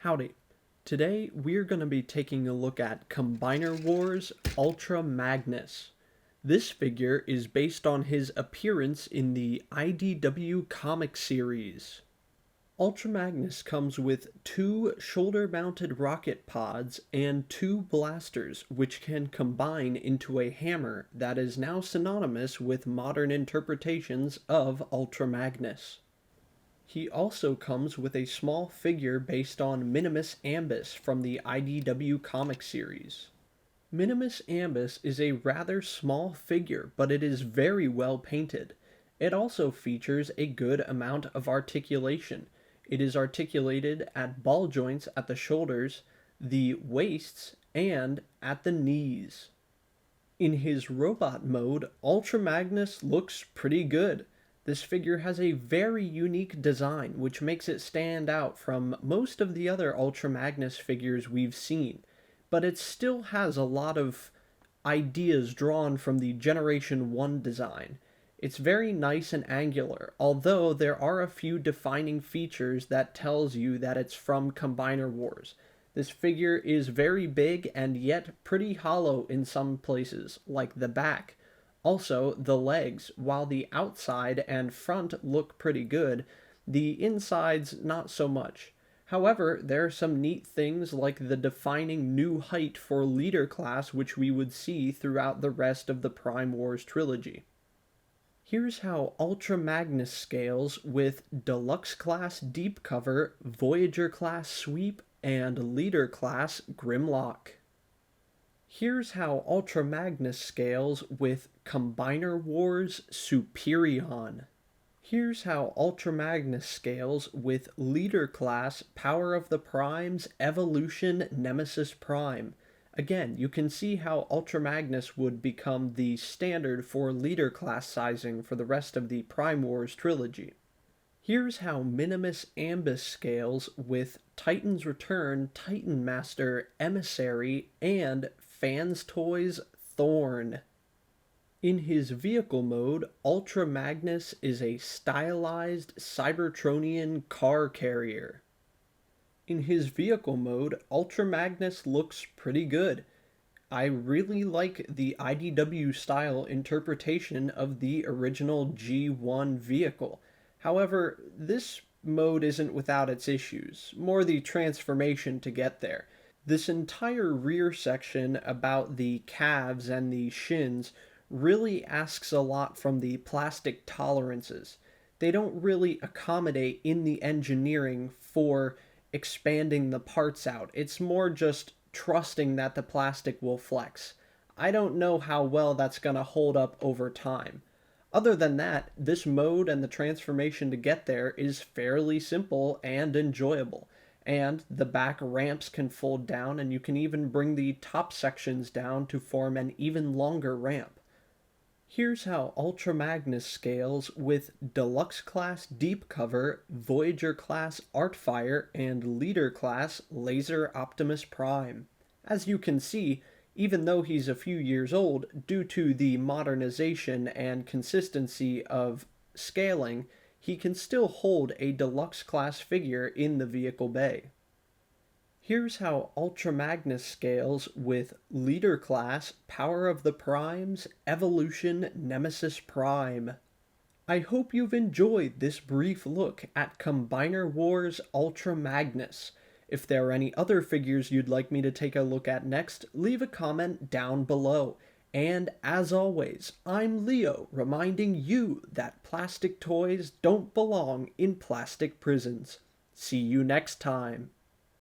Howdy. Today we're going to be taking a look at Combiner Wars Ultra Magnus. This figure is based on his appearance in the IDW comic series. Ultra Magnus comes with two shoulder-mounted rocket pods and two blasters which can combine into a hammer that is now synonymous with modern interpretations of Ultra Magnus. He also comes with a small figure based on Minimus Ambus from the IDW comic series. Minimus Ambus is a rather small figure, but it is very well painted. It also features a good amount of articulation. It is articulated at ball joints at the shoulders, the waists, and at the knees. In his robot mode, Ultra Magnus looks pretty good. This figure has a very unique design, which makes it stand out from most of the other Ultra Magnus figures we've seen, but it still has a lot of ideas drawn from the Generation 1 design. It's very nice and angular, although there are a few defining features that tells you that it's from Combiner Wars. This figure is very big and yet pretty hollow in some places, like the back. Also, the legs, while the outside and front look pretty good, the insides not so much. However, there are some neat things like the defining new height for leader class which we would see throughout the rest of the Prime Wars trilogy. Here's how Ultra Magnus scales with Deluxe Class Deep Cover, Voyager Class Sweep, and Leader Class Grimlock. Here's how Ultra Magnus scales with Combiner Wars Superion. Here's how Ultra Magnus scales with Leader Class Power of the Primes Evolution Nemesis Prime. Again, you can see how Ultra Magnus would become the standard for Leader Class sizing for the rest of the Prime Wars trilogy. Here's how Minimus Ambus scales with Titan's Return, Titan Master, Emissary, and Fans Toys Thorn. In his vehicle mode, Ultra Magnus is a stylized Cybertronian car carrier. In his vehicle mode, Ultra Magnus looks pretty good. I really like the IDW style interpretation of the original G1 vehicle. However, this mode isn't without its issues, more the transformation to get there. This entire rear section about the calves and the shins really asks a lot from the plastic tolerances. They don't really accommodate in the engineering for expanding the parts out. It's more just trusting that the plastic will flex. I don't know how well that's going to hold up over time. Other than that, this mode and the transformation to get there is fairly simple and enjoyable. And the back ramps can fold down, and you can even bring the top sections down to form an even longer ramp. Here's how Ultra Magnus scales with Deluxe Class Deep Cover, Voyager Class Artfire, and Leader Class Laser Optimus Prime. As you can see, even though he's a few years old, due to the modernization and consistency of scaling, he can still hold a deluxe class figure in the vehicle bay. Here's how Ultra Magnus scales with Leader Class Power of the Primes Evolution Nemesis Prime. I hope you've enjoyed this brief look at Combiner Wars Ultra Magnus. If there are any other figures you'd like me to take a look at next, leave a comment down below. And as always, I'm Leo, reminding you that plastic toys don't belong in plastic prisons. See you next time.